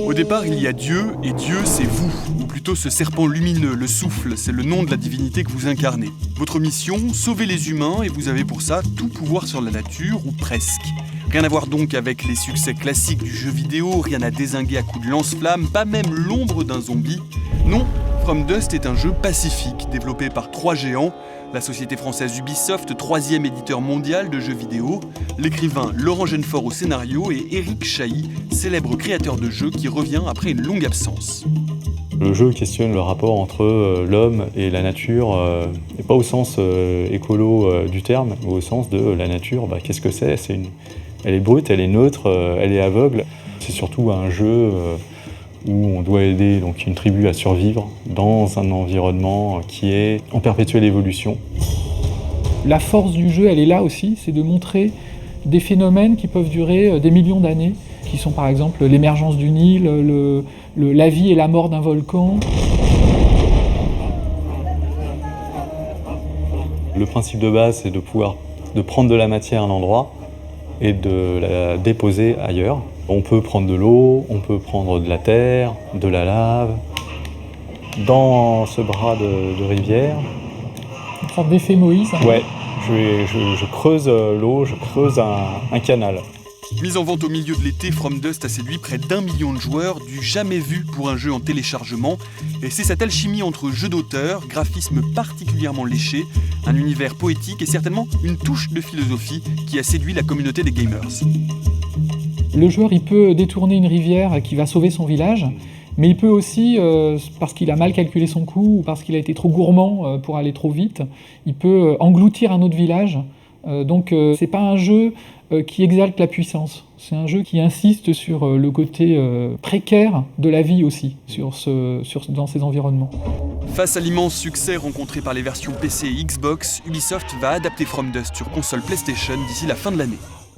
Au départ, il y a Dieu, et Dieu, c'est vous. Ou plutôt ce serpent lumineux, le souffle, c'est le nom de la divinité que vous incarnez. Votre mission, sauver les humains, et vous avez pour ça tout pouvoir sur la nature, ou presque. Rien à voir donc avec les succès classiques du jeu vidéo, rien à dézinguer à coups de lance-flammes, pas même l'ombre d'un zombie. Non, From Dust est un jeu pacifique, développé par 3 géants, la société française Ubisoft, 3e éditeur mondial de jeux vidéo, l'écrivain Laurent Genefort au scénario et Éric Chahi, célèbre créateur de jeux qui revient après une longue absence. Le jeu questionne le rapport entre l'homme et la nature, et pas au sens écolo du terme, mais au sens de la nature, qu'est-ce que c'est, elle est brute, elle est neutre, elle est aveugle. C'est surtout un jeu où on doit aider donc, une tribu à survivre dans un environnement qui est en perpétuelle évolution. La force du jeu, elle est là aussi, c'est de montrer des phénomènes qui peuvent durer des millions d'années, qui sont par exemple l'émergence du Nil, la vie et la mort d'un volcan. Le principe de base, c'est de prendre de la matière à un endroit et de la déposer ailleurs. On peut prendre de l'eau, on peut prendre de la terre, de la lave. Dans ce bras de rivière... Une sorte d'effet Moïse. Ouais, je creuse l'eau, je creuse un canal. Mise en vente au milieu de l'été, From Dust a séduit près d'1 million de joueurs, du jamais vu pour un jeu en téléchargement. Et c'est cette alchimie entre jeu d'auteur, graphisme particulièrement léché, un univers poétique et certainement une touche de philosophie qui a séduit la communauté des gamers. Le joueur, il peut détourner une rivière qui va sauver son village, mais il peut aussi, parce qu'il a mal calculé son coup ou parce qu'il a été trop gourmand pour aller trop vite, il peut engloutir un autre village. Donc c'est pas un jeu qui exalte la puissance, c'est un jeu qui insiste sur le côté précaire de la vie aussi, dans ces environnements. Face à l'immense succès rencontré par les versions PC et Xbox, Ubisoft va adapter From Dust sur console PlayStation d'ici la fin de l'année.